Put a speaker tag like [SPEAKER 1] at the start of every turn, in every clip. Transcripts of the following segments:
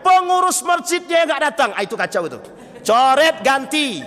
[SPEAKER 1] Pengurus masjidnya nggak datang, itu kacau itu. Coret ganti,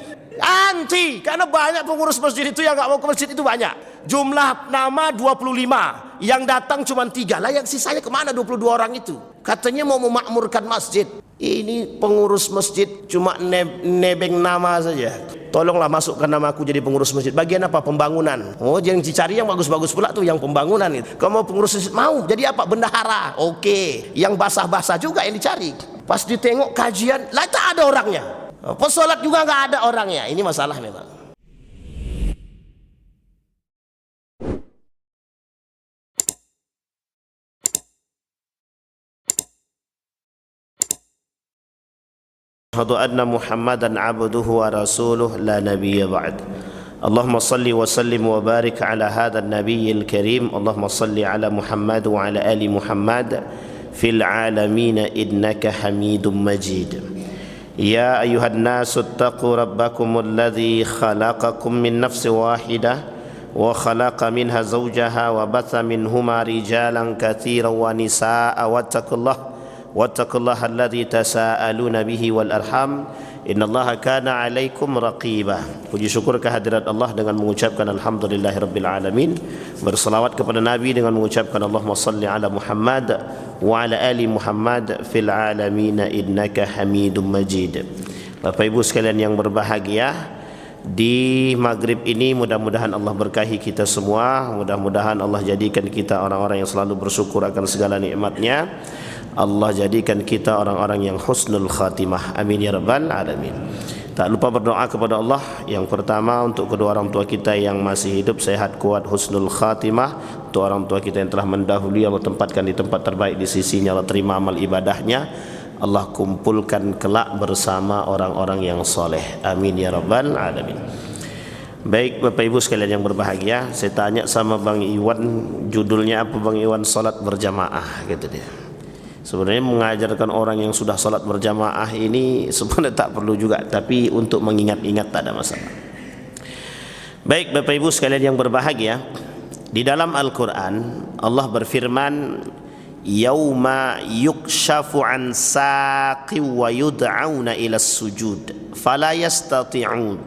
[SPEAKER 1] karena banyak pengurus masjid itu yang nggak mau ke masjid itu banyak. Jumlah nama 25, yang datang cuma 3 lah, yang sisanya kemana 22 orang itu? Katanya mau memakmurkan masjid. Ini pengurus masjid cuma nebeng nama saja. Tolonglah masukkan nama aku jadi pengurus masjid. Bagian apa? Pembangunan. Oh, yang dicari yang bagus-bagus pula tuh, yang pembangunan itu. Kamu mau pengurus masjid, mau jadi apa? Bendahara. Oke. Yang basah-basah juga yang dicari. Pas ditengok kajian, lah tak ada orangnya. Pesolat juga nggak ada orangnya. Ini masalah memang. Asyhadu anna Muhammadan abduhu wa rasuluh la nabiyya ba'd. Allahumma salli wa sallim wa barik ala hadzal nabiyyil karim. Allahumma salli ala Muhammad wa ala ali Muhammad fil alamin innaka Hamidum Majid. Ya ayyuhan nasu ittaqu rabbakumul ladzi khalaqakum min nafsin wahidah wa khalaqa minha zawjaha wa batha minhuma rijalan katsiran wa nisaa'a wattaqullaha alladzi tasaaluna bihi wal arham innallaha kana 'alaikum raqiba. Puji syukur kehadirat Allah dengan mengucapkan alhamdulillahirabbil alamin, berselawat kepada Nabi dengan mengucapkan Allahumma salli ala Muhammad wa ala ali Muhammad fil alamin innaka Hamidum Majid. Bapak Ibu sekalian yang berbahagia, di maghrib ini mudah-mudahan Allah berkahi kita semua. Mudah-mudahan Allah jadikan kita orang-orang yang selalu bersyukur akan segala nikmatnya. Allah jadikan kita orang-orang yang husnul khatimah. Amin ya rabbal alamin. Tak lupa berdoa kepada Allah. Yang pertama untuk kedua orang tua kita yang masih hidup, sehat, kuat, husnul khatimah. Untuk orang tua kita yang telah mendahului, Allah tempatkan di tempat terbaik di sisinya, Allah terima amal ibadahnya, Allah kumpulkan kelak bersama orang-orang yang soleh. Amin ya rabbal alamin. Baik Bapak Ibu sekalian yang berbahagia, saya tanya sama Bang Iwan, judulnya apa Bang Iwan? Salat berjamaah, gitu dia. Sebenarnya mengajarkan orang yang sudah salat berjamaah ini sebenarnya tak perlu juga, tapi untuk mengingat-ingat tak ada masalah. Baik Bapak Ibu sekalian yang berbahagia, di dalam Al-Quran Allah berfirman, yauma yukshafu an saqi wa yud'auna ila sujud fala yastati'un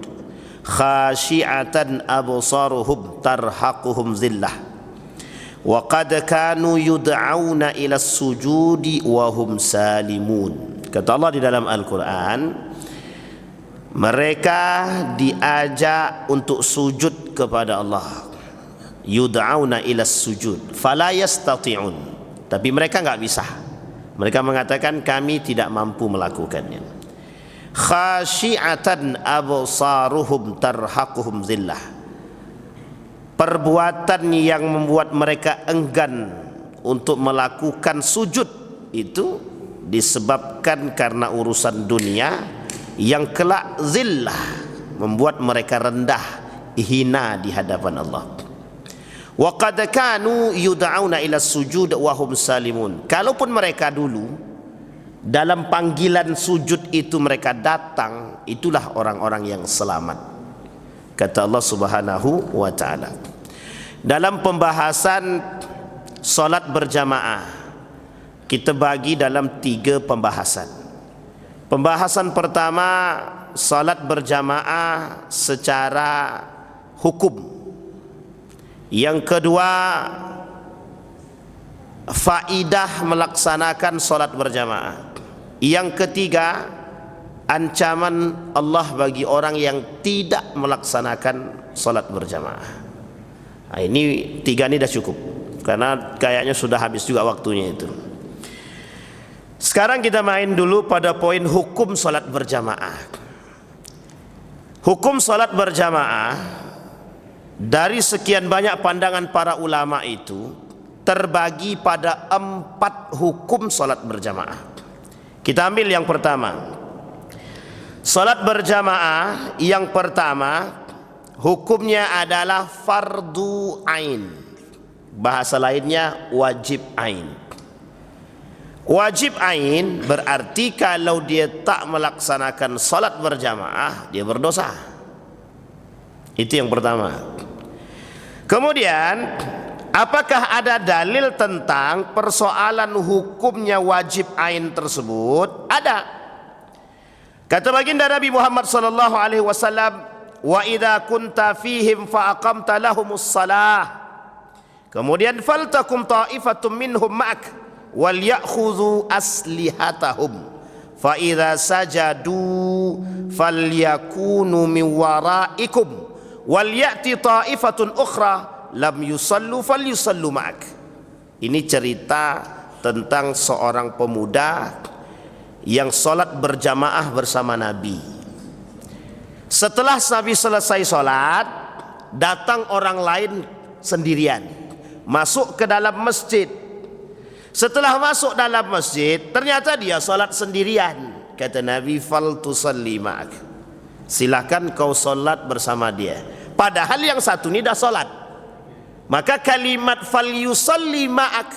[SPEAKER 1] khashi'atan absaruhum tarhaquhum zillah wa qad kanu yud'auna ila sujudi wa hum salimun. Kata Allah di dalam Al-Quran, mereka diajak untuk sujud kepada Allah, yud'auna ila sujud fala yastati'un, tapi mereka enggak bisa. Mereka mengatakan kami tidak mampu melakukannya. Khashi'atan absaruhum tarhaquhum zillah, perbuatan yang membuat mereka enggan untuk melakukan sujud itu disebabkan karena urusan dunia yang kelak zillah, membuat mereka rendah, hina di hadapan Allah. Wa qad kanu yud'auna ila sujud wa hum salimun. Kalaupun mereka dulu dalam panggilan sujud itu mereka datang, itulah orang-orang yang selamat. Kata Allah Subhanahu wa ta'ala dalam pembahasan salat berjamaah, kita bagi dalam 3 pembahasan. Pembahasan pertama, salat berjamaah secara hukum. Yang kedua, faidah melaksanakan salat berjamaah. Yang ketiga, ancaman Allah bagi orang yang tidak melaksanakan salat berjamaah. Nah, ini 3 ini dah cukup, karena kayaknya sudah habis juga waktunya itu. Sekarang kita main dulu pada poin hukum salat berjamaah. Hukum salat berjamaah dari sekian banyak pandangan para ulama itu terbagi pada 4 hukum salat berjamaah. Kita ambil yang pertama. Salat berjamaah yang pertama hukumnya adalah fardu ain. Bahasa lainnya wajib ain. Wajib ain berarti kalau dia tak melaksanakan salat berjamaah, dia berdosa. Itu yang pertama. Kemudian Apakah ada dalil tentang persoalan hukumnya wajib ain tersebut? Ada. Kata baginda Nabi Muhammad sallallahu alaihi wasallam, "Wa idza kunta fihim fa aqamta lahumus salah." Kemudian faltakum ta'ifatum minhum ma'ak wal ya'khudhu aslihatahum fa idza sajadu falyakunu min wara'ikum wal ya'ti ta'ifatun ukhra lam yusallu falyusallu ma'ak. Ini cerita tentang seorang pemuda yang solat berjamaah bersama Nabi. Setelah Nabi selesai solat, datang orang lain sendirian masuk ke dalam masjid. Setelah masuk dalam masjid, ternyata dia solat sendirian. Kata Nabi, fal tusalli ma'ak, silakan kau solat bersama dia. Padahal yang satu ini dah solat. Maka kalimat fal yusalli ma'ak,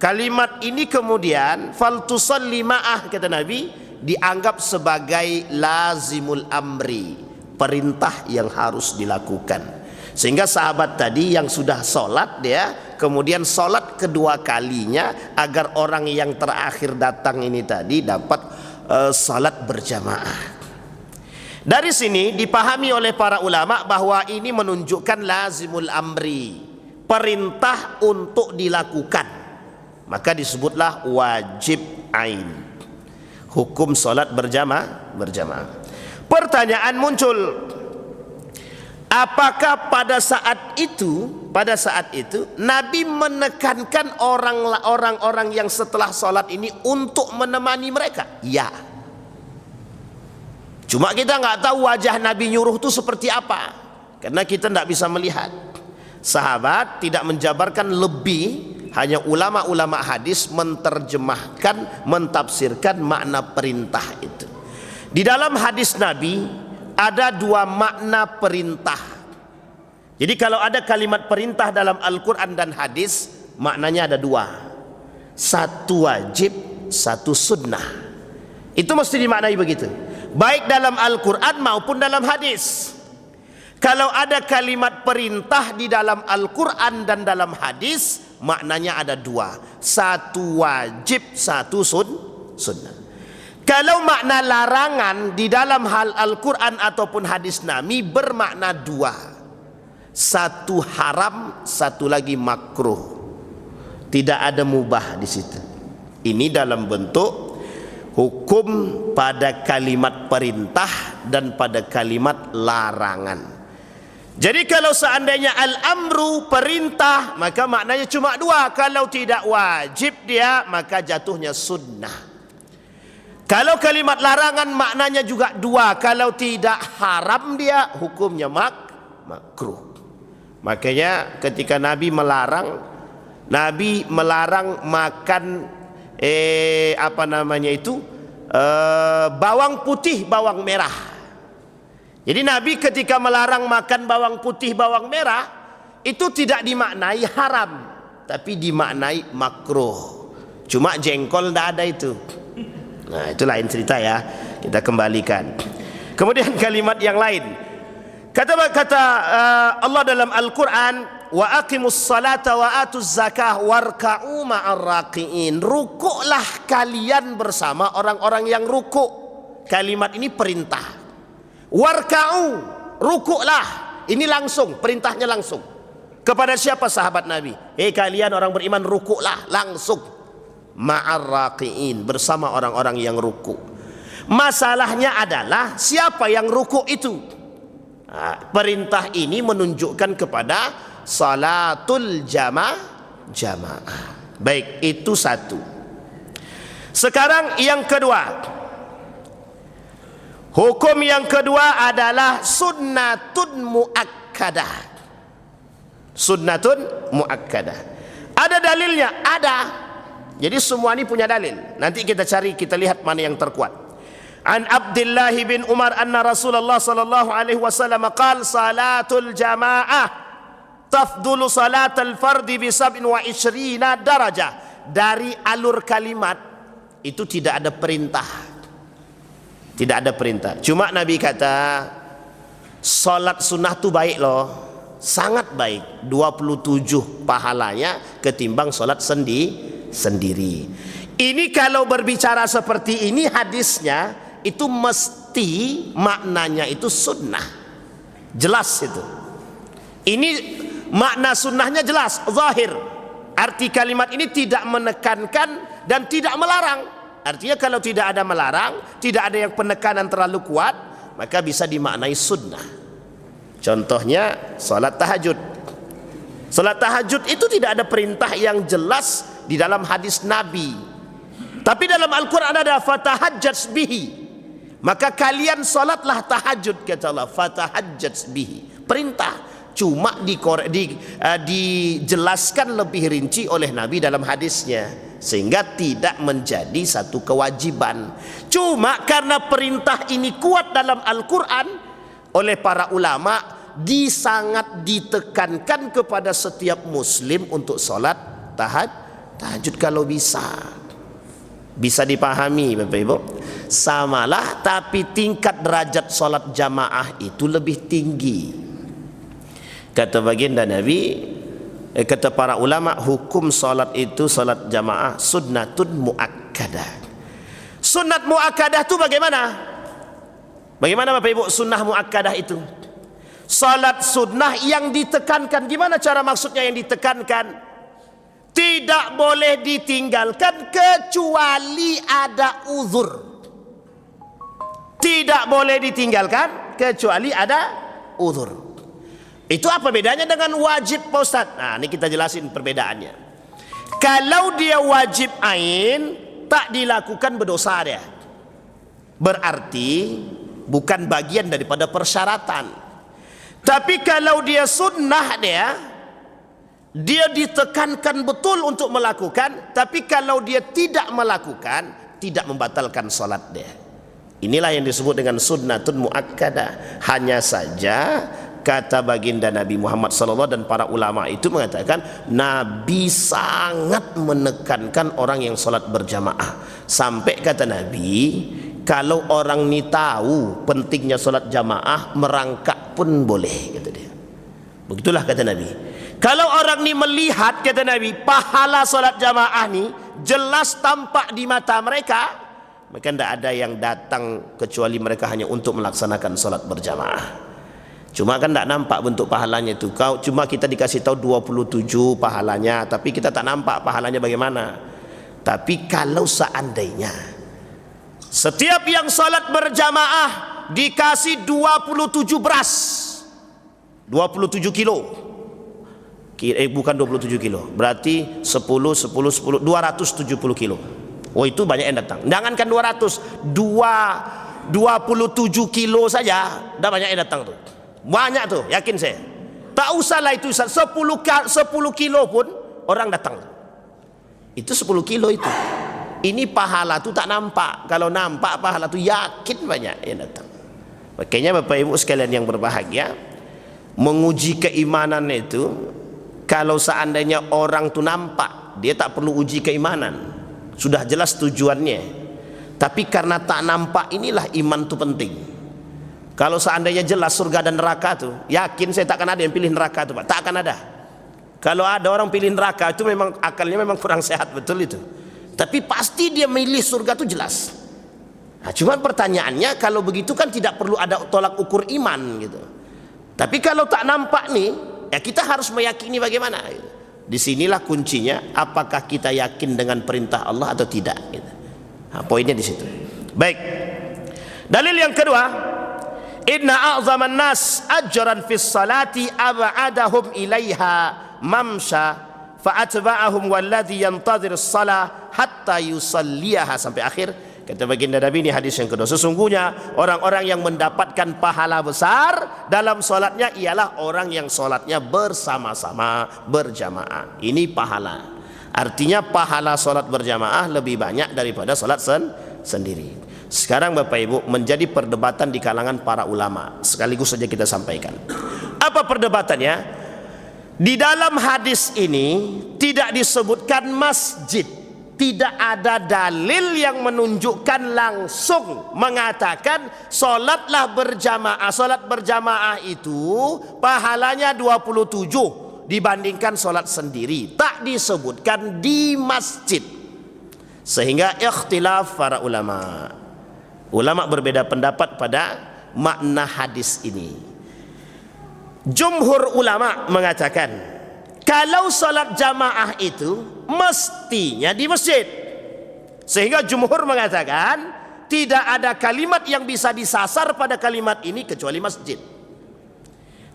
[SPEAKER 1] kalimat ini kemudian fal tusalli ma'ah, kata Nabi, dianggap sebagai lazimul amri, perintah yang harus dilakukan. Sehingga sahabat tadi yang sudah solat, dia kemudian solat kedua kalinya agar orang yang terakhir datang ini tadi dapat solat berjamaah. Dari sini dipahami oleh para ulama bahwa ini menunjukkan lazimul amri, perintah untuk dilakukan. Maka disebutlah wajib ain, hukum solat berjamaah. Pertanyaan muncul, apakah pada saat itu Nabi menekankan orang-orang yang setelah solat ini untuk menemani mereka? Ya. Cuma kita nggak tahu wajah Nabi nyuruh itu seperti apa, karena kita tidak bisa melihat. Sahabat tidak menjabarkan lebih, hanya ulama-ulama hadis menterjemahkan, mentafsirkan makna perintah itu. Di dalam hadis Nabi ada dua makna perintah. Jadi kalau ada kalimat perintah dalam Al-Quran dan hadis, maknanya ada dua. Satu wajib, satu sunnah. Itu mesti dimaknai begitu, baik dalam Al-Quran maupun dalam hadis. Kalau ada kalimat perintah di dalam Al-Quran dan dalam hadis, maknanya ada dua. Satu wajib, satu sunnah. Kalau makna larangan di dalam hal Al-Quran ataupun hadis Nabi bermakna dua. Satu haram, satu lagi makruh. Tidak ada mubah di situ. Ini dalam bentuk hukum pada kalimat perintah dan pada kalimat larangan. Jadi kalau seandainya al-amru perintah, maka maknanya cuma dua. Kalau tidak wajib dia, maka jatuhnya sunnah. Kalau kalimat larangan maknanya juga dua. Kalau tidak haram dia, hukumnya makruh. Makanya ketika Nabi melarang makan bawang putih, bawang merah. Jadi Nabi ketika melarang makan bawang putih, bawang merah, itu tidak dimaknai haram, tapi dimaknai makruh. Cuma jengkol tidak ada itu. Nah, itu lain cerita ya. Kita kembalikan. Kemudian kalimat yang lain. Kata Allah dalam Al-Quran, wa aqimus salata wa atuz zakah warka'u ma'ar raqiin. Rukuklah kalian bersama orang-orang yang rukuk. Kalimat ini perintah. Warka'u, rukuklah. Ini langsung, perintahnya langsung. Kepada siapa? Sahabat Nabi. Kalian orang beriman, rukuklah langsung. Ma'ar raqiin, bersama orang-orang yang rukuk. Masalahnya adalah siapa yang rukuk itu? Perintah ini menunjukkan kepada salatul jamaah. Baik, itu satu. Sekarang yang kedua, hukum yang kedua adalah sunnatun muakkadah. Sunnatun muakkadah. Ada dalilnya? Ada. Jadi semua ini punya dalil. Nanti kita cari, kita lihat mana yang terkuat. An Abdullah bin Umar anna Rasulullah sallallahu alaihi wasallam qala salatul jamaah tafdulu salatal fardi bi 27 darajah. Dari alur kalimat itu tidak ada perintah. Tidak ada perintah. Cuma Nabi kata salat sunnah tu baik loh. sangat baik, 27 pahalanya ketimbang solat sendiri. Ini kalau berbicara seperti ini hadisnya itu mesti maknanya itu sunnah, jelas itu. Ini makna sunnahnya jelas, zahir. Arti kalimat ini tidak menekankan dan tidak melarang. Artinya kalau tidak ada melarang, tidak ada yang penekanan terlalu kuat, maka bisa dimaknai sunnah. Contohnya salat tahajud. Salat tahajud itu tidak ada perintah yang jelas di dalam hadis Nabi. Tapi dalam Al-Quran ada fatahajjat bihi. Maka kalian salatlah tahajud, kata Allah, fatahajjat bihi. Perintah, cuma dijelaskan lebih rinci oleh Nabi dalam hadisnya, sehingga tidak menjadi satu kewajiban. Cuma karena perintah ini kuat dalam Al-Quran, oleh para ulama sangat ditekankan kepada setiap muslim untuk sholat tahajud kalau bisa. Bisa dipahami Bapak Ibu? Samalah, tapi tingkat derajat sholat jamaah itu lebih tinggi. Kata baginda Nabi, kata para ulama, hukum sholat itu, sholat jamaah sunnatun muakkadah. Sunnat muakkadah itu bagaimana? Bagaimana Bapak Ibu sunnah muakkadah itu? Salat sunnah yang ditekankan. Gimana cara maksudnya yang ditekankan? Tidak boleh ditinggalkan kecuali ada uzur. Tidak boleh ditinggalkan kecuali ada uzur. Itu apa bedanya dengan wajib Pak Ustaz? Nah, ini kita jelasin perbedaannya. Kalau dia wajib ain, tak dilakukan berdosa dia. Berarti bukan bagian daripada persyaratan. Tapi kalau dia sunnah, dia ditekankan betul untuk melakukan, tapi kalau dia tidak melakukan, tidak membatalkan salat dia. Inilah yang disebut dengan sunnatun muakkadah. Hanya saja kata baginda Nabi Muhammad SAW dan para ulama itu mengatakan Nabi sangat menekankan orang yang salat berjamaah. Sampai kata Nabi, kalau orang ni tahu pentingnya salat jamaah, merangkak pun boleh, kata dia. Begitulah kata Nabi. Kalau orang ni melihat, kata Nabi, pahala salat jamaah ni jelas tampak di mata mereka, maka tidak ada yang datang kecuali mereka hanya untuk melaksanakan salat berjamaah. Cuma kan tidak nampak bentuk pahalanya itu. Cuma kita dikasih tahu 27 pahalanya, tapi kita tak nampak pahalanya bagaimana. Tapi kalau seandainya setiap yang salat berjamaah dikasih 27 beras, 27 kilo, bukan 27 kilo, berarti 10, 270 kilo. Oh, itu banyak yang datang. Jangankan 200, 27 kilo saja dah banyak yang datang tuh. Banyak tuh, yakin saya. Tak usahlah itu 10 kilo pun orang datang. Itu 10 kilo itu. Ini pahala tu tak nampak. Kalau nampak pahala tu yakin banyak yang datang. Makanya Bapak Ibu sekalian yang berbahagia, menguji keimanan itu, kalau seandainya orang tu nampak, dia tak perlu uji keimanan, sudah jelas tujuannya. Tapi karena tak nampak, inilah iman tu penting. Kalau seandainya jelas surga dan neraka tu, yakin saya takkan ada yang pilih neraka tu Pak. Tak akan ada. Kalau ada orang pilih neraka itu memang akalnya memang kurang sehat, betul itu. Tapi pasti dia milih surga tu jelas. Nah, cuma pertanyaannya, kalau begitu kan tidak perlu ada tolak ukur iman gitu. Tapi kalau tak nampak nih, ya kita harus meyakini bagaimana. Disinilah kuncinya, apakah kita yakin dengan perintah Allah atau tidak. Nah, poinnya di situ. Baik. Dalil yang kedua, inna a'zaman nas ajran fis salati ab'adahum ilaiha mamsha fa'atba'ahum walladhi yantadhir as-salah hatta yusalliyaha, sampai akhir. Kata baginda Nabi, ini hadis yang kedua, sesungguhnya orang-orang yang mendapatkan pahala besar dalam solatnya ialah orang yang solatnya bersama-sama, berjamaah. Ini pahala. Artinya pahala solat berjamaah lebih banyak daripada solat sendiri. Sekarang Bapak Ibu, menjadi perdebatan di kalangan para ulama. Sekaligus saja kita sampaikan. Apa perdebatannya? Di dalam hadis ini tidak disebutkan masjid. tidak ada dalil yang menunjukkan langsung mengatakan solatlah berjamaah. Solat berjamaah itu pahalanya 27 dibandingkan solat sendiri. Tak disebutkan di masjid. Sehingga ikhtilaf para ulama. Ulama berbeda pendapat pada makna hadis ini. Jumhur ulama mengatakan kalau salat jamaah itu mestinya di masjid. Sehingga jumhur mengatakan tidak ada kalimat yang bisa disasar pada kalimat ini kecuali masjid.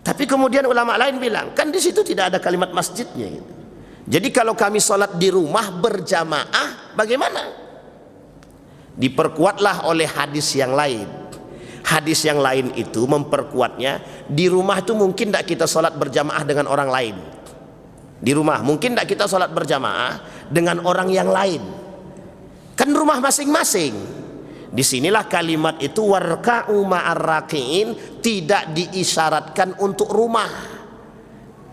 [SPEAKER 1] Tapi kemudian ulama lain bilang kan di situ tidak ada kalimat masjidnya. Jadi kalau kami salat di rumah berjamaah bagaimana? Diperkuatlah oleh hadis yang lain. Hadis yang lain itu memperkuatnya, di rumah itu mungkin tidak kita salat berjamaah dengan orang lain. Di rumah mungkin tidak kita salat berjamaah dengan orang yang lain. Kan rumah masing-masing. Disinilah kalimat itu warka'u ma'ar raki'in tidak diisyaratkan untuk rumah,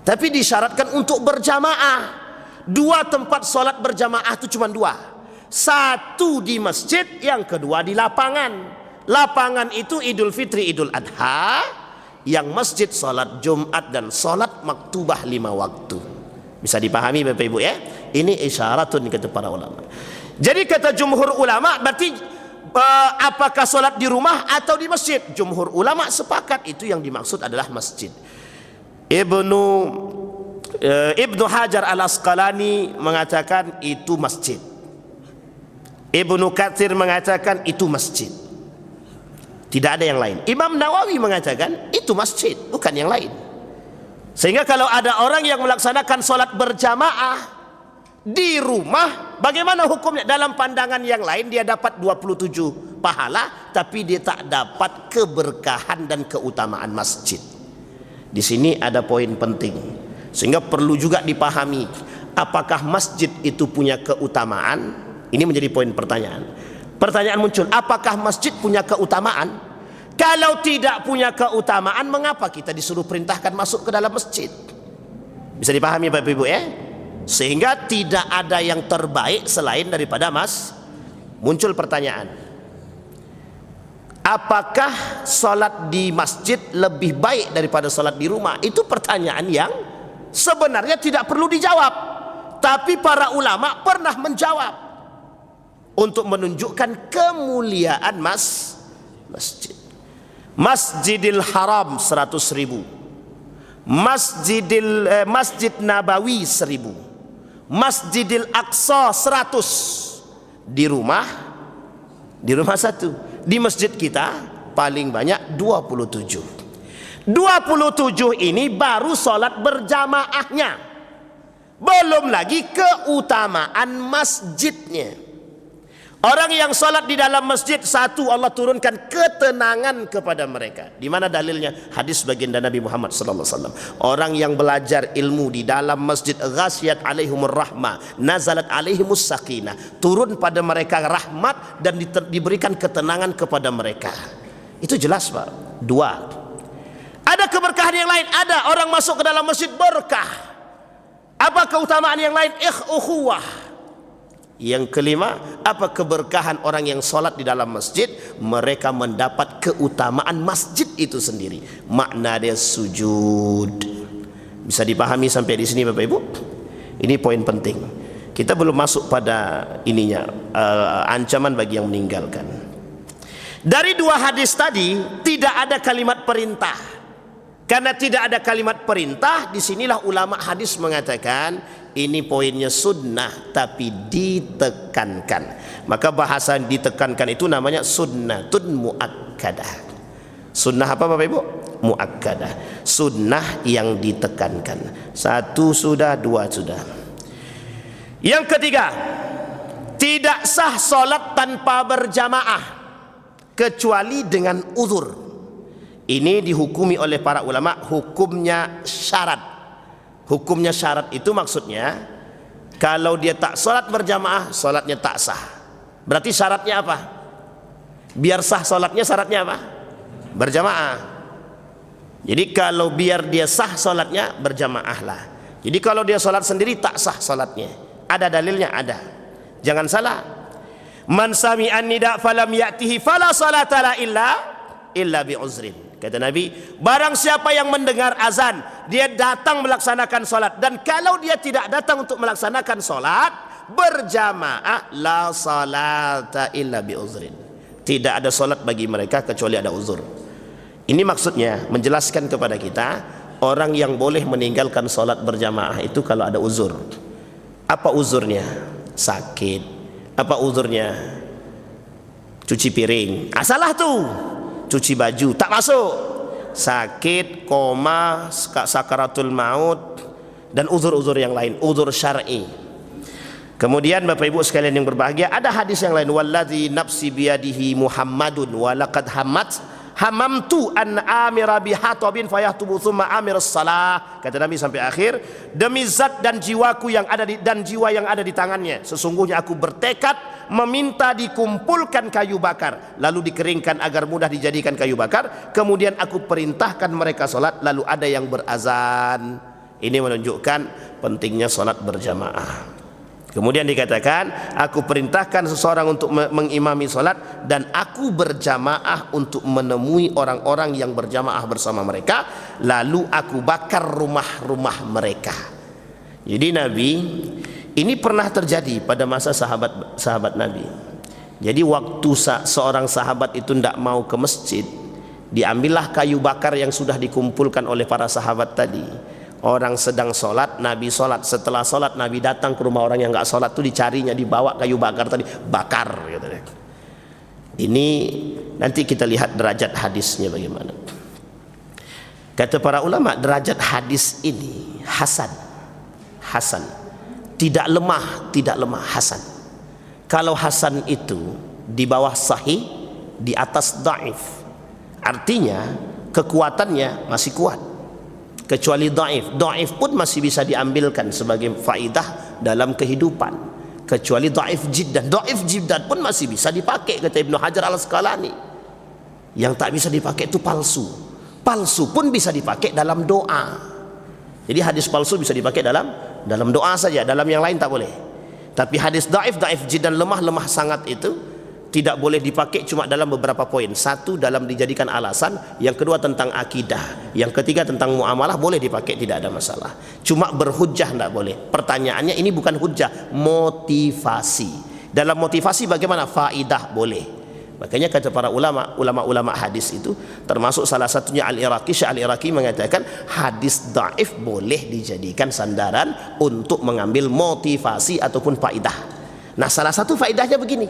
[SPEAKER 1] tapi disyaratkan untuk berjamaah. Dua tempat salat berjamaah itu cuma dua. Satu di masjid, yang kedua di lapangan. Lapangan itu Idul Fitri, Idul Adha. Yang masjid salat Jumat dan salat maktubah 5 waktu. Bisa dipahami Bapak Ibu ya? Ini isyaratun kata para ulama. Jadi kata jumhur ulama berarti apakah salat di rumah atau di masjid? Jumhur ulama sepakat itu yang dimaksud adalah masjid. Ibnu Hajar al-Asqalani mengatakan itu masjid. Ibnu Katsir mengatakan itu masjid. Tidak ada yang lain. Imam Nawawi mengatakan itu masjid, bukan yang lain. Sehingga kalau ada orang yang melaksanakan sholat berjamaah di rumah, bagaimana hukumnya? Dalam pandangan yang lain dia dapat 27 pahala, tapi dia tak dapat keberkahan dan keutamaan masjid. Di sini ada poin penting, sehingga perlu juga dipahami apakah masjid itu punya keutamaan. Ini menjadi poin pertanyaan. Pertanyaan muncul, apakah masjid punya keutamaan? Kalau tidak punya keutamaan, mengapa kita disuruh perintahkan masuk ke dalam masjid? Bisa dipahami Bapak Ibu ya? Sehingga tidak ada yang terbaik selain daripada muncul pertanyaan, apakah salat di masjid lebih baik daripada salat di rumah? Itu pertanyaan yang sebenarnya tidak perlu dijawab, tapi para ulama pernah menjawab untuk menunjukkan kemuliaan masjid. Masjidil Haram 100.000, Masjid Nabawi 1.000, Masjidil Aqsa 100. Di rumah satu. Di masjid kita paling banyak 27. 27 ini baru salat berjamaahnya, belum lagi keutamaan masjidnya. Orang yang salat di dalam masjid, satu, Allah turunkan ketenangan kepada mereka. Di mana dalilnya? Hadis baginda Nabi Muhammad sallallahu alaihi wasallam. Orang yang belajar ilmu di dalam masjid, ghasyiyat alaihimur rahmah, nazalat alaihimus sakinah. Turun pada mereka rahmat dan diberikan ketenangan kepada mereka. Itu jelas, Pak. 2. Ada keberkahan yang lain, ada orang masuk ke dalam masjid berkah. Apa keutamaan yang lain? Ukhuwah. Yang kelima, apa keberkahan orang yang sholat di dalam masjid? Mereka mendapat keutamaan masjid itu sendiri. Makna dia sujud. Bisa dipahami sampai di sini Bapak Ibu? Ini poin penting. Kita belum masuk pada ininya, ancaman bagi yang meninggalkan. Dari 2 hadis tadi tidak ada kalimat perintah. Karena tidak ada kalimat perintah, disinilah ulama hadis mengatakan ini poinnya sunnah tapi ditekankan. Maka bahasa ditekankan itu namanya sunnatun muakkadah. Sunnah apa Bapak Ibu? Muakkadah. Sunnah yang ditekankan. 1 sudah, 2 sudah. Yang ketiga, tidak sah solat tanpa berjamaah kecuali dengan uzur. Ini dihukumi oleh para ulama hukumnya syarat. Hukumnya syarat itu maksudnya kalau dia tak sholat berjamaah, sholatnya tak sah. Berarti syaratnya apa? Biar sah sholatnya syaratnya apa? Berjamaah. Jadi kalau biar dia sah sholatnya berjamaah lah. Jadi kalau dia sholat sendiri tak sah sholatnya. Ada dalilnya? Ada. Jangan salah. Man sami'an nida falam ya'tihi fala salata la illa bi uzrin. Kata Nabi, barang siapa yang mendengar azan, dia datang melaksanakan solat, dan kalau dia tidak datang untuk melaksanakan solat berjamaah, la salata illa bi uzrin. Tidak ada solat bagi mereka kecuali ada uzur. Ini maksudnya menjelaskan kepada kita, orang yang boleh meninggalkan solat berjamaah itu kalau ada uzur. Apa uzurnya? Sakit. Apa uzurnya? Cuci piring. Salah tuh. Cuci baju tak masuk. Sakit, koma, sakaratul maut, dan uzur-uzur yang lain, uzur syar'i. Kemudian Bapak Ibu sekalian yang berbahagia, ada hadis yang lain, walladzi nafsi biyadihi Muhammadun wa laqad hamamtu an amira bihatabin fayahtubu thumma amir salah. Kata Nabi sampai akhir, demi zat dan jiwaku yang ada dan jiwa yang ada di tangannya, sesungguhnya aku bertekad meminta dikumpulkan kayu bakar lalu dikeringkan agar mudah dijadikan kayu bakar, kemudian aku perintahkan mereka salat lalu ada yang berazan. Ini menunjukkan pentingnya salat berjamaah. Kemudian dikatakan, aku perintahkan seseorang untuk mengimami solat, dan aku berjamaah untuk menemui orang-orang yang berjamaah bersama mereka, lalu aku bakar rumah-rumah mereka. Jadi Nabi, ini pernah terjadi pada masa sahabat Nabi. Jadi waktu seorang sahabat itu tidak mau ke masjid, diambillah kayu bakar yang sudah dikumpulkan oleh para sahabat tadi. Orang sedang sholat, Nabi sholat. Setelah sholat, Nabi datang ke rumah orang yang nggak sholat itu, dicarinya, dibawa kayu bakar tadi, bakar gitu. Ini nanti kita lihat derajat hadisnya bagaimana. Kata para ulama, derajat hadis ini hasan, tidak lemah, hasan. Kalau hasan itu di bawah sahih, di atas dhaif, artinya kekuatannya masih kuat. Kecuali dhaif pun masih bisa diambilkan sebagai faidah dalam kehidupan, kecuali dhaif jiddan pun masih bisa dipakai, kata Ibnu Hajar Al-Asqalani. Yang tak bisa dipakai itu palsu pun bisa dipakai dalam doa. Jadi hadis palsu bisa dipakai dalam doa saja, dalam yang lain tak boleh. Tapi hadis dhaif jiddan, lemah sangat, itu tidak boleh dipakai cuma dalam beberapa poin. Satu, dalam dijadikan alasan. Yang kedua, tentang akidah. Yang ketiga, tentang muamalah, boleh dipakai, tidak ada masalah. Cuma berhujjah tidak boleh. Pertanyaannya ini bukan hujjah, motivasi. Dalam motivasi bagaimana? Faidah boleh. Makanya kata para ulama hadis itu, termasuk salah satunya Al-Iraqi mengatakan hadis dhaif boleh dijadikan sandaran untuk mengambil motivasi ataupun faidah. Nah, salah satu faidahnya begini.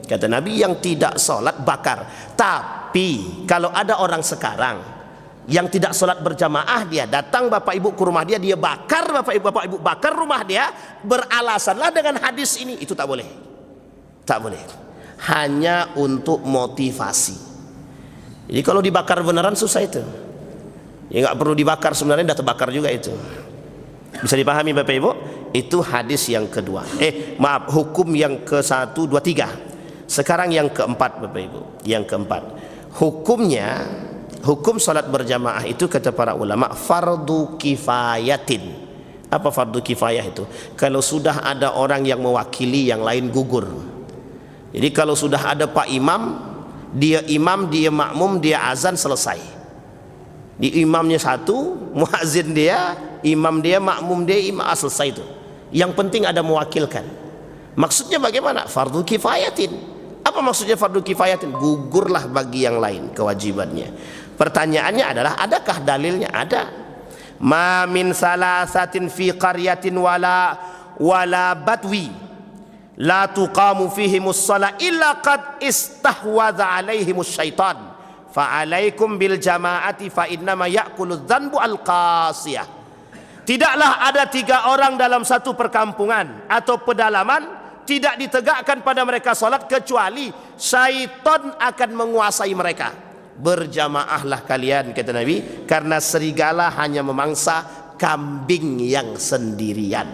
[SPEAKER 1] Kata Nabi, yang tidak sholat bakar. Tapi kalau ada orang sekarang yang tidak sholat berjamaah, dia datang Bapak Ibu ke rumah dia, dia bakar Bapak Ibu bakar rumah dia, beralasanlah dengan hadis ini, itu tak boleh. Hanya untuk motivasi. Jadi kalau dibakar beneran susah itu. Ya nggak perlu dibakar, sebenarnya dah terbakar juga itu. Bisa dipahami Bapak Ibu? Itu hadis yang kedua. Hukum yang ke-1, 2, 3. Sekarang yang keempat Bapak Ibu, yang keempat, hukum salat berjamaah itu kata para ulama fardu kifayatin. Apa fardu kifayah itu? Kalau sudah ada orang yang mewakili, yang lain gugur. Jadi kalau sudah ada Pak Imam, dia makmum, dia azan, selesai. Di imamnya satu, muazzin dia, imam dia, makmum dia, selesai itu. Yang penting ada mewakilkan. Maksudnya bagaimana? Fardu kifayatin. Apa maksudnya fardu kifayatin? Gugurlah bagi yang lain kewajibannya. Pertanyaannya adalah, adakah dalilnya? Ada. Ma min salasatin fi qaryatin wala badwi la tuqamu fihimus shalah illa qad istahwadha alaihimus syaitan fa alaikum bil jamaati fa innama ya'kulu dzanbu al qasiyah. Tidaklah ada 3 orang dalam satu perkampungan atau pedalaman tidak ditegakkan pada mereka salat kecuali syaitan akan menguasai mereka. Berjamaahlah kalian, kata Nabi, karena serigala hanya memangsa kambing yang sendirian.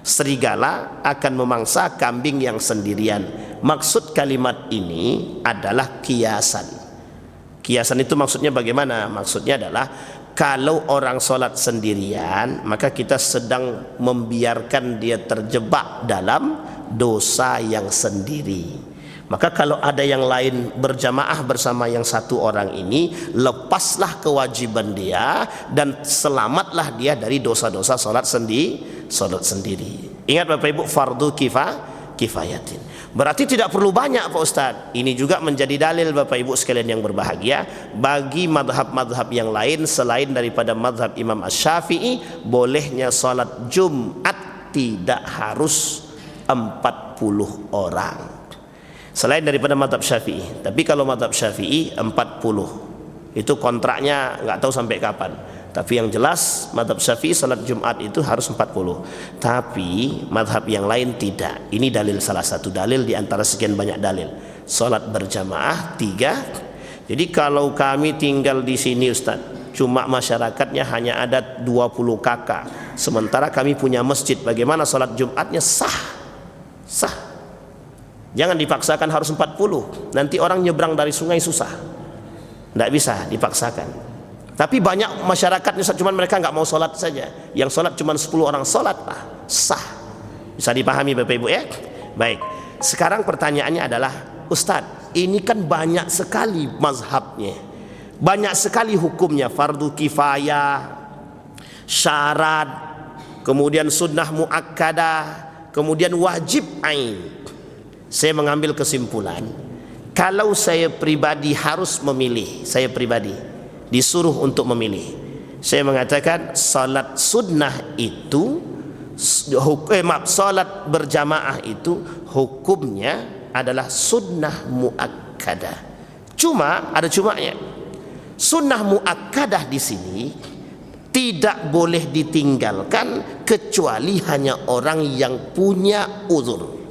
[SPEAKER 1] Serigala akan memangsa kambing yang sendirian. Maksud kalimat ini adalah kiasan. Kiasan itu maksudnya bagaimana? Maksudnya adalah, kalau orang sholat sendirian, maka kita sedang membiarkan dia terjebak dalam dosa yang sendiri. Maka kalau ada yang lain berjamaah bersama yang satu orang ini, lepaslah kewajiban dia dan selamatlah dia dari dosa-dosa salat sendiri. Ingat Bapak Ibu, fardu kifayatin. Berarti tidak perlu banyak Pak Ustaz. Ini juga menjadi dalil Bapak Ibu sekalian yang berbahagia bagi madhab-madhab yang lain selain daripada madhab Imam Asy-Syafi'i, bolehnya salat Jumat tidak harus 40 orang. Selain daripada mazhab Syafi'i. Tapi kalau mazhab Syafi'i 40. Itu kontraknya nggak tahu sampai kapan. Tapi yang jelas mazhab Syafi'i salat Jumat itu harus 40. Tapi mazhab yang lain tidak. Ini dalil, salah satu dalil di antara sekian banyak dalil. Salat berjamaah 3. Jadi kalau kami tinggal di sini Ustaz, cuma masyarakatnya hanya ada 20 kakak. Sementara kami punya masjid, bagaimana salat Jumatnya? Sah. Jangan dipaksakan harus 40. Nanti orang nyebrang dari sungai susah. Tidak bisa dipaksakan. Tapi banyak masyarakatnya cuma mereka nggak mau sholat saja. Yang sholat cuma 10 orang, sholatlah sah. Bisa dipahami Bapak Ibu ya? Baik. Sekarang pertanyaannya adalah, Ustadz, ini kan banyak sekali mazhabnya, banyak sekali hukumnya, fardu kifayah, syarat, kemudian sunnah muakkadah, kemudian wajib ain. Saya mengambil kesimpulan, kalau saya pribadi harus memilih, saya pribadi disuruh untuk memilih, saya mengatakan salat sunnah itu, salat berjamaah itu hukumnya adalah sunnah muakkadah. Cuma ada cumanya. Sunnah muakkadah di sini tidak boleh ditinggalkan kecuali hanya orang yang punya uzur.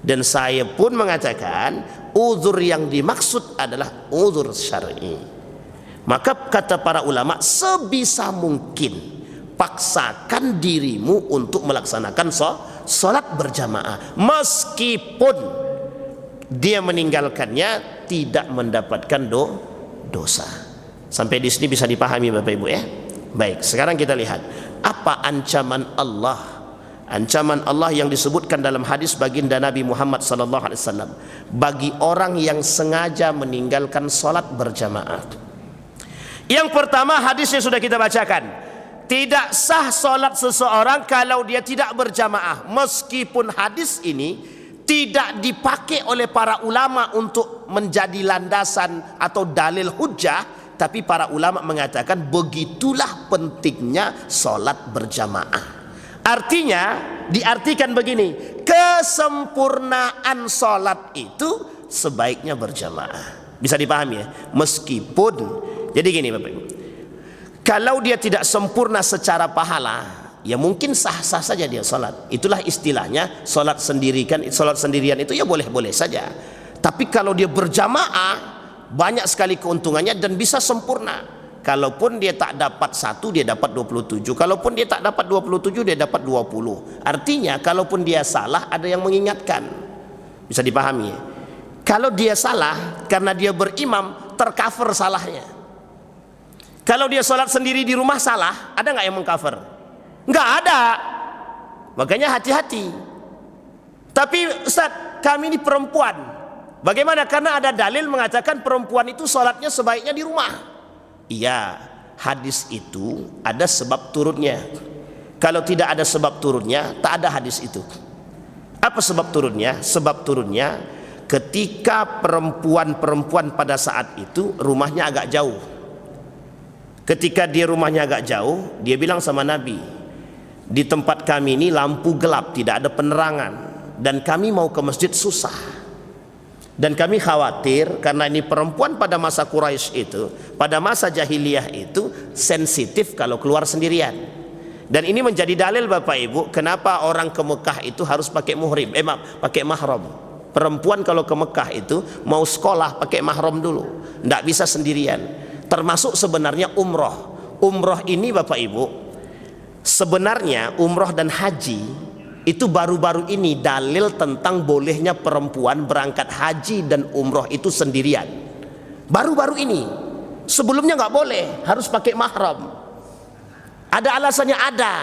[SPEAKER 1] Dan saya pun mengatakan uzur yang dimaksud adalah uzur syar'i. Maka kata para ulama, sebisa mungkin paksakan dirimu untuk melaksanakan salat berjamaah, meskipun dia meninggalkannya tidak mendapatkan dosa. Sampai di sini bisa dipahami Bapak Ibu ya? Baik, sekarang kita lihat apa ancaman Allah. Ancaman Allah yang disebutkan dalam hadis baginda Nabi Muhammad SAW bagi orang yang sengaja meninggalkan salat berjamaah. Yang pertama, hadisnya sudah kita bacakan. Tidak sah salat seseorang kalau dia tidak berjamaah. Meskipun hadis ini tidak dipakai oleh para ulama untuk menjadi landasan atau dalil hujjah, tapi para ulama mengatakan begitulah pentingnya salat berjamaah. Artinya diartikan begini, kesempurnaan salat itu sebaiknya berjamaah. Bisa dipahami ya? Meskipun, jadi gini Bapak Ibu, kalau dia tidak sempurna secara pahala, ya mungkin sah-sah saja dia salat. Itulah istilahnya salat sendirian itu ya boleh-boleh saja. Tapi kalau dia berjamaah, banyak sekali keuntungannya dan bisa sempurna. Kalaupun dia tak dapat 1, dia dapat 27. Kalaupun dia tak dapat 27, dia dapat 20. Artinya kalaupun dia salah, ada yang mengingatkan. Bisa dipahami ya? Kalau dia salah karena dia berimam, tercover salahnya. Kalau dia sholat sendiri di rumah salah, ada nggak yang mengcover? Nggak ada. Makanya hati-hati. Tapi Ustaz, kami ini perempuan. Bagaimana? Karena ada dalil mengatakan perempuan itu sholatnya sebaiknya di rumah. Iya, hadis itu ada sebab turunnya. Kalau tidak ada sebab turunnya, tak ada hadis itu. Apa sebab turunnya? Sebab turunnya ketika perempuan-perempuan pada saat itu rumahnya agak jauh. Ketika dia rumahnya agak jauh, dia bilang sama Nabi, di tempat kami ini lampu gelap, tidak ada penerangan, dan kami mau ke masjid susah. Dan kami khawatir karena ini perempuan pada masa Quraisy itu, pada masa jahiliyah itu sensitif kalau keluar sendirian. Dan ini menjadi dalil Bapak Ibu, kenapa orang ke Mekah itu harus pakai muhrim, pakai mahram. Perempuan kalau ke Mekah itu mau sekolah pakai mahram dulu, tidak bisa sendirian. Termasuk sebenarnya umroh. Umroh ini Bapak Ibu, sebenarnya umroh dan haji itu baru-baru ini dalil tentang bolehnya perempuan berangkat haji dan umroh itu sendirian. Baru-baru ini. Sebelumnya nggak boleh, harus pakai mahram. Ada alasannya, ada.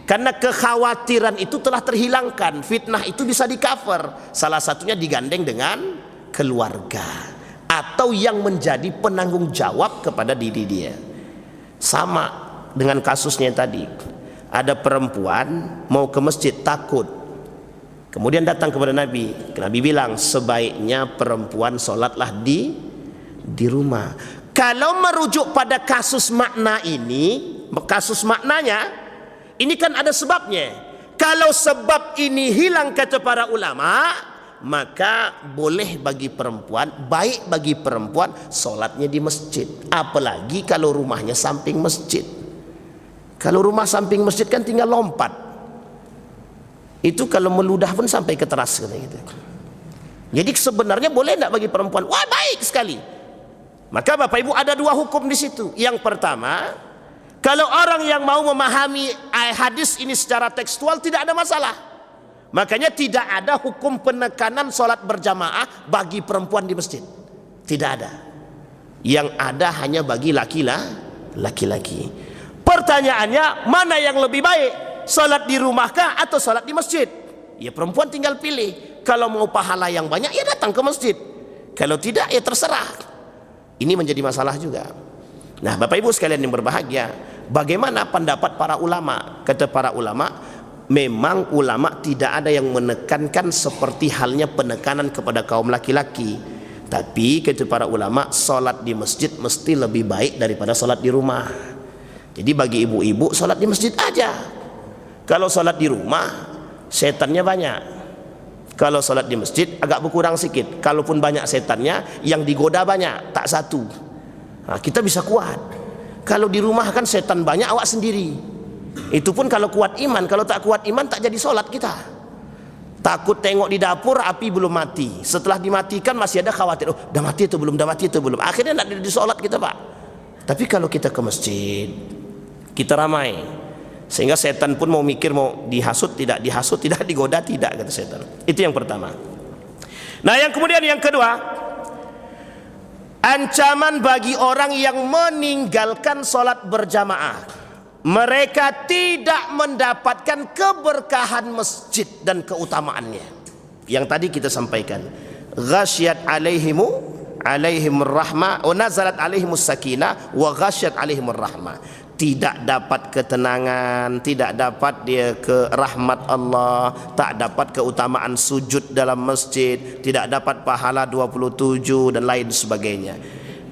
[SPEAKER 1] Karena kekhawatiran itu telah terhilangkan, fitnah itu bisa di-cover. Salah satunya digandeng dengan keluarga atau yang menjadi penanggung jawab kepada diri dia. Sama dengan kasusnya tadi. Ada perempuan mau ke masjid takut. Kemudian datang kepada Nabi. Nabi bilang sebaiknya perempuan sholatlah di rumah. Kalau merujuk pada kasus makna ini, kasus maknanya ini kan ada sebabnya. Kalau sebab ini hilang kata para ulama, maka boleh bagi perempuan, baik bagi perempuan sholatnya di masjid. Apalagi kalau rumahnya samping masjid. Kalau rumah samping masjid kan tinggal lompat. Itu kalau meludah pun sampai ke teras gitu. Jadi sebenarnya boleh tidak bagi perempuan? Wah, baik sekali. Maka Bapak Ibu ada dua hukum di situ. Yang pertama, kalau orang yang mau memahami hadis ini secara tekstual tidak ada masalah. Makanya tidak ada hukum penekanan sholat berjamaah bagi perempuan di masjid. Tidak ada. Yang ada hanya bagi laki-laki. Pertanyaannya, mana yang lebih baik? Sholat di rumahkah atau sholat di masjid? Ya perempuan tinggal pilih. Kalau mau pahala yang banyak, ya datang ke masjid. Kalau tidak, ya terserah. Ini menjadi masalah juga. Nah, Bapak Ibu sekalian yang berbahagia, bagaimana pendapat para ulama? Kata para ulama, memang ulama tidak ada yang menekankan seperti halnya penekanan kepada kaum laki-laki. Tapi kata para ulama, sholat di masjid mesti lebih baik daripada sholat di rumah. Jadi bagi ibu-ibu, sholat di masjid aja. Kalau sholat di rumah, setannya banyak. Kalau sholat di masjid agak berkurang sedikit. Kalaupun banyak setannya, yang digoda banyak, tak satu. Nah, kita bisa kuat. Kalau di rumah kan setan banyak, awak sendiri. Itu pun kalau kuat iman. Kalau tak kuat iman, tak jadi sholat kita. Takut tengok di dapur, api belum mati. Setelah dimatikan masih ada khawatir. Oh, dah mati itu belum, dah mati itu belum. Akhirnya tak jadi sholat kita, Pak. Tapi kalau kita ke masjid, kita ramai. Sehingga setan pun mau mikir, mau dihasut, tidak digoda, tidak, kata setan. Itu yang pertama. Nah, yang kemudian yang kedua, ancaman bagi orang yang meninggalkan sholat berjamaah. Mereka tidak mendapatkan keberkahan masjid dan keutamaannya. Yang tadi kita sampaikan, ghasyat alaihimur rahmah wa nazalat alaihimus sakinah wa ghasyat alaihimur rahmah. Tidak dapat ketenangan, tidak dapat dia ke rahmat Allah, tak dapat keutamaan sujud dalam masjid, tidak dapat pahala 27 dan lain sebagainya.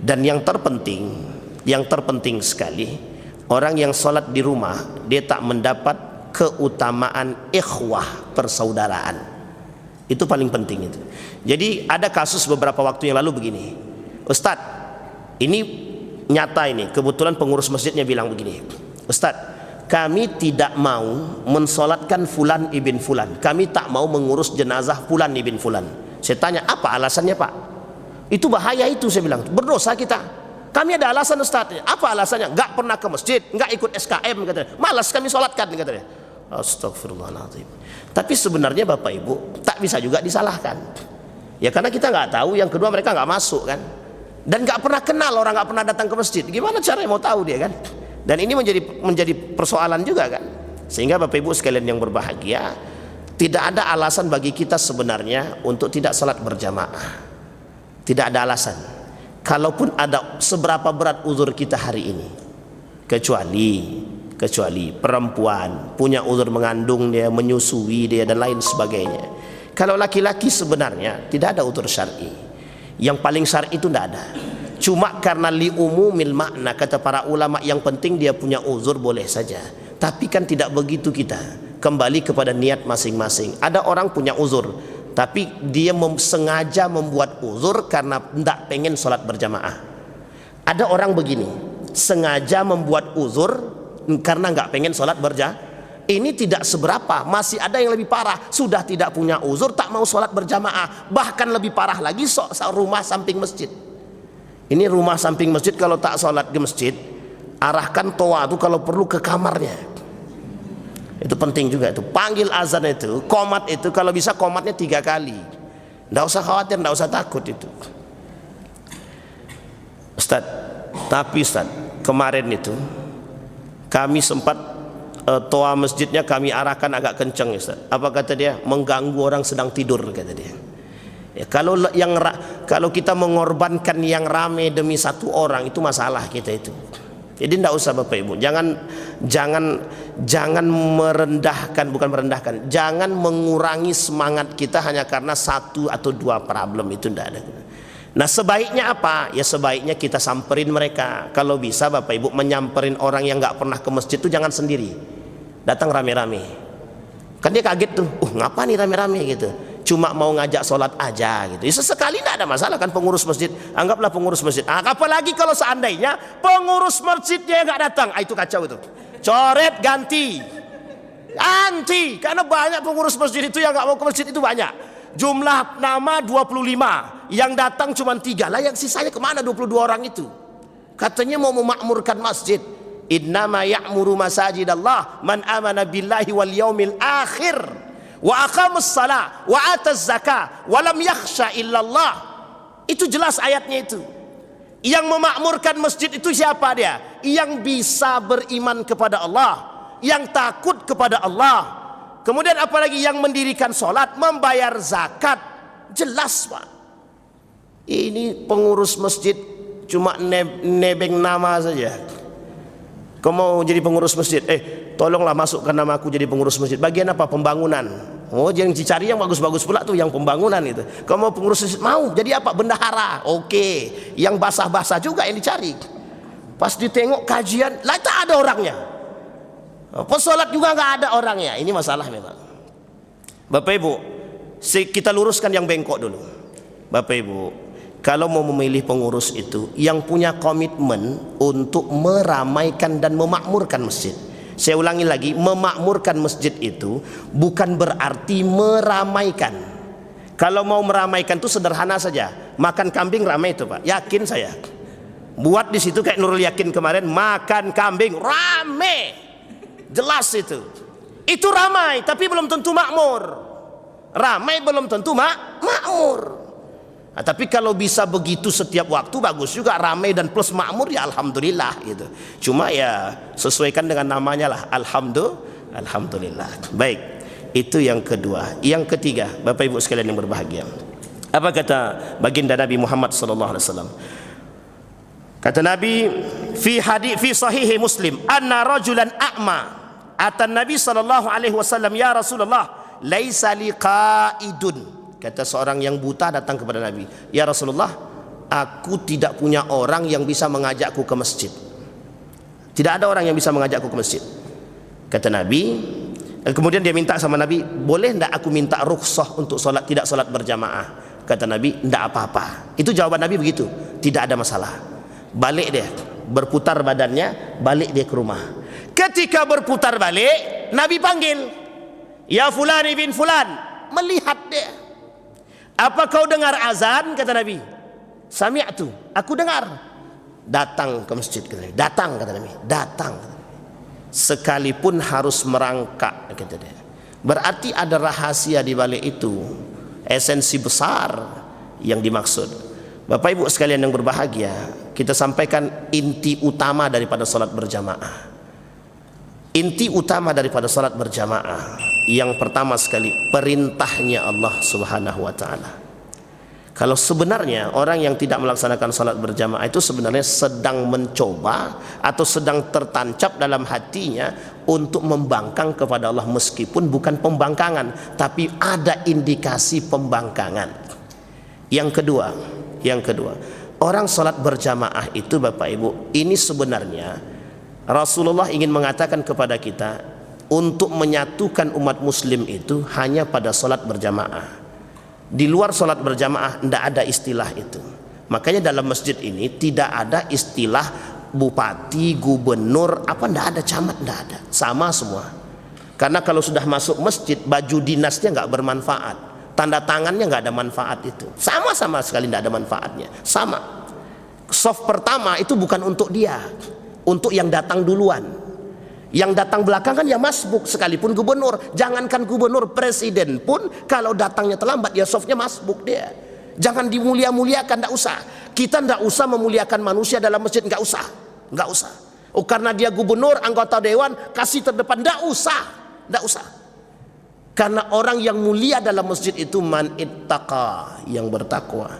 [SPEAKER 1] Dan yang terpenting sekali, orang yang sholat di rumah, dia tak mendapat keutamaan ikhwah, persaudaraan. Itu paling penting itu. Jadi ada kasus beberapa waktu yang lalu begini, Ustadz, ini nyata ini, kebetulan pengurus masjidnya bilang begini, Ustadz, kami tidak mau mensolatkan fulan ibn fulan, kami tak mau mengurus jenazah fulan ibn fulan. Saya tanya, apa alasannya Pak? Itu bahaya itu, saya bilang, berdosa kita. Kami ada alasan Ustadz. Apa alasannya? Gak pernah ke masjid, gak ikut SKM, katanya. Malas kami solatkan, katanya. Astagfirullahaladzim. Tapi sebenarnya Bapak Ibu tak bisa juga disalahkan. Ya karena kita nggak tahu, yang kedua mereka nggak masuk kan. Dan nggak pernah kenal orang, nggak pernah datang ke masjid. Gimana caranya mau tahu dia kan? Dan ini menjadi persoalan juga kan. Sehingga Bapak Ibu sekalian yang berbahagia, tidak ada alasan bagi kita sebenarnya untuk tidak salat berjamaah. Tidak ada alasan. Kalaupun ada seberapa berat uzur kita hari ini, kecuali perempuan punya uzur mengandung dia, menyusui dia dan lain sebagainya. Kalau laki-laki sebenarnya tidak ada uzur syar'i. Yang paling syar'i itu tidak ada. Cuma karena liumumil makna, kata para ulama, yang penting dia punya uzur boleh saja. Tapi kan tidak begitu kita. Kembali kepada niat masing-masing. Ada orang punya uzur, tapi dia sengaja membuat uzur karena tidak pengen sholat berjamaah. Ada orang begini, sengaja membuat uzur karena nggak pengen sholat berjamaah. Ini tidak seberapa. Masih ada yang lebih parah, sudah tidak punya uzur, tak mau sholat berjamaah. Bahkan lebih parah lagi, rumah samping masjid. Ini rumah samping masjid, kalau tak sholat di masjid, arahkan toa itu kalau perlu ke kamarnya. Itu penting juga itu. Panggil azan itu, qomat itu, kalau bisa qomatnya 3 kali. Nggak usah khawatir, nggak usah takut itu. Ustaz, kemarin itu kami sempat toa masjidnya kami arahkan agak kencang, Ustaz. Apa kata dia? Mengganggu orang sedang tidur, kata dia. Ya, kalau kita mengorbankan yang ramai demi satu orang, itu masalah kita itu. Jadi tidak usah Bapak Ibu, jangan merendahkan, bukan merendahkan, jangan mengurangi semangat kita hanya karena satu atau dua problem, itu tidak ada. Nah sebaiknya apa? Ya sebaiknya kita samperin mereka. Kalau bisa Bapak Ibu menyamperin orang yang nggak pernah ke masjid itu jangan sendiri, datang rame-rame. Kan dia kaget tuh, ngapa nih rame-rame gitu. Cuma mau ngajak sholat aja gitu. Ya, sesekali tidak ada masalah kan pengurus masjid. Anggaplah pengurus masjid. Apalagi kalau seandainya pengurus masjidnya nggak datang, itu kacau itu. Coret ganti, karena banyak pengurus masjid itu yang nggak mau ke masjid itu banyak. Jumlah nama 25, yang datang cuma 3 lah, yang sisanya kemana 22 orang itu? Katanya mau memakmurkan masjid. Innama ya'muru masajidallah man amana billahi wal yaumil akhir wa aqamus salah wa ataz zakah wa lam yakhsha illallah. Itu jelas ayatnya itu. Yang memakmurkan masjid itu siapa dia? Yang bisa beriman kepada Allah, yang takut kepada Allah. Kemudian apalagi yang mendirikan sholat, membayar zakat. Jelas Pak. Ini pengurus masjid cuma nebeng nama saja. Kau mau jadi pengurus masjid? Tolonglah masukkan nama aku jadi pengurus masjid. Bagian apa? Pembangunan. Oh, yang dicari yang bagus-bagus pula tuh, yang pembangunan itu. Kau mau pengurus masjid? Mau. Jadi apa? Bendahara. Oke. Yang basah-basah juga yang dicari. Pas ditengok kajian, lah tak ada orangnya. Pesolat juga nggak ada orangnya. Ini masalah memang. Bapak Ibu, kita luruskan yang bengkok dulu. Bapak Ibu, kalau mau memilih pengurus itu yang punya komitmen untuk meramaikan dan memakmurkan masjid. Saya ulangi lagi, memakmurkan masjid itu bukan berarti meramaikan. Kalau mau meramaikan itu sederhana saja, makan kambing ramai itu Pak, yakin saya. Buat di situ kayak Nurul Yakin kemarin, makan kambing ramai, jelas itu. Itu ramai, tapi belum tentu makmur. Ramai belum tentu makmur. Nah, tapi kalau bisa begitu setiap waktu bagus juga, ramai dan plus makmur ya alhamdulillah gitu. Cuma ya sesuaikan dengan namanya lah, alhamdulillah. Baik, itu yang kedua. Yang ketiga, Bapak Ibu sekalian yang berbahagia, apa kata baginda Nabi Muhammad sallallahu alaihi wasallam? Kata Nabi fi sahih Muslim, anna rajulan a'ma atan Nabi sallallahu alaihi wasallam, ya Rasulullah laisa liqaidun. Kata seorang yang buta datang kepada Nabi, ya Rasulullah, aku tidak punya orang yang bisa mengajakku ke masjid. Tidak ada orang yang bisa mengajakku ke masjid. Kata Nabi, kemudian dia minta sama Nabi, boleh tidak aku minta rukhsah untuk sholat, tidak sholat berjamaah? Kata Nabi, tidak apa-apa. Itu jawaban Nabi begitu, tidak ada masalah. Balik dia, berputar badannya, balik dia ke rumah. Ketika berputar balik, Nabi panggil, ya fulan ibn fulan. Melihat dia, apa kau dengar azan? Kata Nabi, sami'tu, aku dengar. Datang ke masjid, kata Nabi. Datang, kata Nabi, datang. Sekalipun harus merangkak, kata dia. Berarti ada rahasia di balik itu, esensi besar yang dimaksud. Bapak Ibu sekalian yang berbahagia, kita sampaikan inti utama daripada salat berjamaah. Inti utama daripada salat berjamaah, yang pertama sekali, perintahnya Allah Subhanahu wa taala. Kalau sebenarnya orang yang tidak melaksanakan salat berjamaah itu sebenarnya sedang mencoba atau sedang tertancap dalam hatinya untuk membangkang kepada Allah, meskipun bukan pembangkangan, tapi ada indikasi pembangkangan. Yang kedua, orang salat berjamaah itu Bapak Ibu, ini sebenarnya Rasulullah ingin mengatakan kepada kita untuk menyatukan umat muslim itu hanya pada salat berjamaah. Di luar salat berjamaah tidak ada istilah itu. Makanya dalam masjid ini tidak ada istilah bupati, gubernur, apa, tidak ada, camat, tidak ada, sama semua. Karena kalau sudah masuk masjid, baju dinasnya nggak bermanfaat, tanda tangannya nggak ada manfaat, itu sama sekali tidak ada manfaatnya. Sama. Soft pertama itu bukan untuk dia, untuk yang datang duluan. Yang datang belakangan ya masbuk, sekalipun gubernur. Jangankan gubernur, presiden pun kalau datangnya terlambat ya softnya masbuk dia. Jangan dimulia-muliakan, tidak usah. Kita tidak usah memuliakan manusia dalam masjid, nggak usah. Oh, karena dia gubernur, anggota dewan, kasih terdepan. Tidak usah, tidak usah. Karena orang yang mulia dalam masjid itu man ittaqa, yang bertakwa.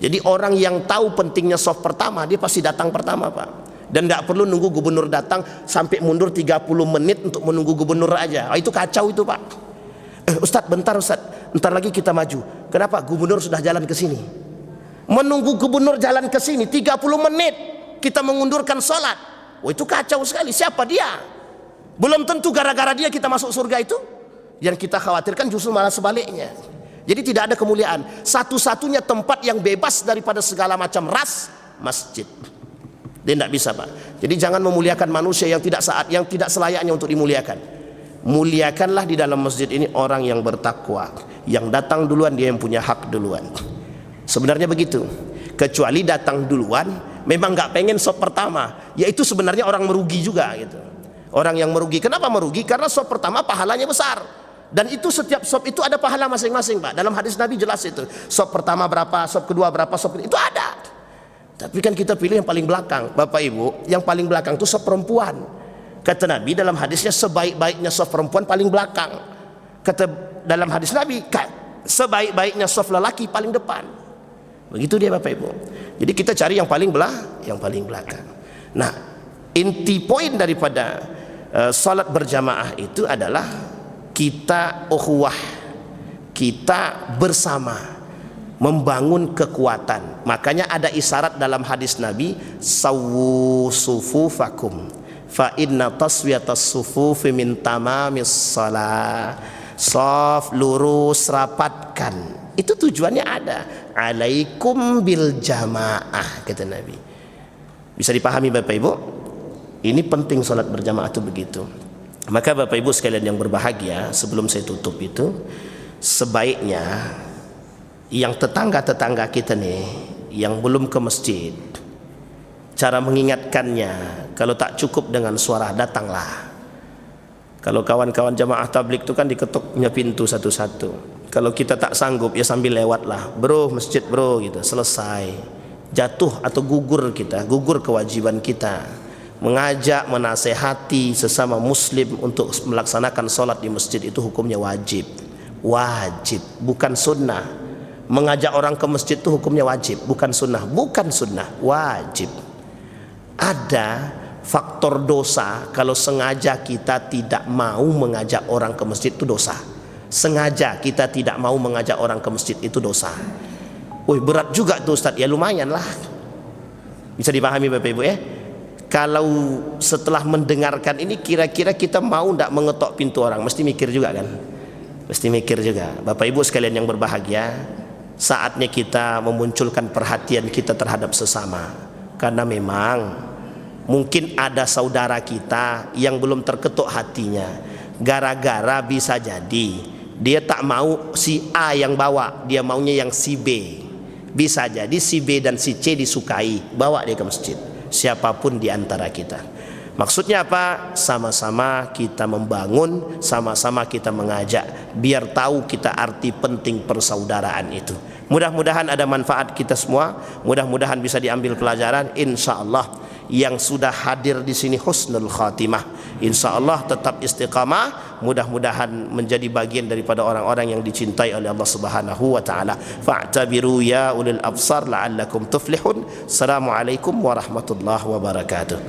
[SPEAKER 1] Jadi orang yang tahu pentingnya saf pertama, dia pasti datang pertama, Pak. Dan tidak perlu nunggu gubernur datang sampai mundur 30 menit untuk menunggu gubernur aja. Itu kacau itu, Pak. Ustadz, bentar Ustadz, bentar lagi kita maju. Kenapa? Gubernur sudah jalan ke sini. Menunggu gubernur jalan ke sini 30 menit kita mengundurkan sholat. Oh, itu kacau sekali. Siapa dia? Belum tentu gara-gara dia kita masuk surga itu. Yang kita khawatirkan justru malah sebaliknya. Jadi tidak ada kemuliaan. Satu-satunya tempat yang bebas daripada segala macam ras, masjid. Dia tidak bisa, Pak. Jadi jangan memuliakan manusia yang tidak selayaknya untuk dimuliakan. Muliakanlah di dalam masjid ini orang yang bertakwa. Yang datang duluan dia yang punya hak duluan. Sebenarnya begitu. Kecuali datang duluan memang nggak pengen sop pertama, yaitu sebenarnya orang merugi juga gitu. Orang yang merugi. Kenapa merugi? Karena sop pertama pahalanya besar. Dan itu setiap sop itu ada pahala masing-masing, Pak. Dalam hadis Nabi jelas itu. Sop pertama berapa, sop kedua berapa, sop itu ada. Tapi kan kita pilih yang paling belakang, Bapak Ibu. Yang paling belakang itu sop perempuan. Kata Nabi dalam hadisnya, sebaik-baiknya saf perempuan paling belakang. Kata dalam hadis Nabi, sebaik-baiknya saf lelaki paling depan. Begitu dia, Bapak Ibu. Jadi kita cari yang paling belakang. Nah, inti poin daripada salat berjamaah itu adalah kita ukhuwah, kita bersama membangun kekuatan. Makanya ada isyarat dalam hadis Nabi, sawwu sufufakum fa inna taswiyatas sufufi min tamamis shalah. Shaf lurus, rapatkan. Itu tujuannya ada. Alaikum bil jamaah, kata Nabi. Bisa dipahami, Bapak Ibu? Ini penting salat berjamaah itu begitu. Maka Bapak Ibu sekalian yang berbahagia, sebelum saya tutup itu, sebaiknya yang tetangga-tetangga kita nih yang belum ke masjid, cara mengingatkannya, kalau tak cukup dengan suara, datanglah. Kalau kawan-kawan jamaah tablik itu kan diketuknya pintu satu-satu. Kalau kita tak sanggup, ya sambil lewatlah, bro, masjid bro, gitu, selesai. Jatuh atau gugur kita, gugur kewajiban kita, mengajak, menasehati sesama muslim untuk melaksanakan sholat di masjid, itu hukumnya wajib. Wajib, bukan sunnah. Mengajak orang ke masjid itu hukumnya wajib, bukan sunnah. Bukan sunnah, wajib. Ada faktor dosa kalau sengaja kita tidak mau mengajak orang ke masjid, itu dosa. Sengaja kita tidak mau mengajak orang ke masjid, itu dosa. Wih, berat juga tuh Ustaz. Ya lumayan lah. Bisa dipahami Bapak Ibu ya. Kalau setelah mendengarkan ini, kira-kira kita mau tidak mengetok pintu orang? Mesti mikir juga kan. Mesti mikir juga. Bapak Ibu sekalian yang berbahagia, saatnya kita memunculkan perhatian kita terhadap sesama. Karena memang mungkin ada saudara kita yang belum terketuk hatinya, gara-gara bisa jadi dia tak mau si A yang bawa, dia maunya yang si B. Bisa jadi si B dan si C disukai, bawa dia ke masjid. Siapapun di antara kita. Maksudnya apa? Sama-sama kita membangun, sama-sama kita mengajak, biar tahu kita arti penting persaudaraan itu. Mudah-mudahan ada manfaat kita semua, mudah-mudahan bisa diambil pelajaran. Insyaallah yang sudah hadir di sini husnul khatimah, insyaallah tetap istiqamah, mudah-mudahan menjadi bagian daripada orang-orang yang dicintai oleh Allah Subhanahu wa taala. Fa'tabiru ya ulil absar la'allakum tuflihun. Assalamualaikum warahmatullahi wabarakatuh.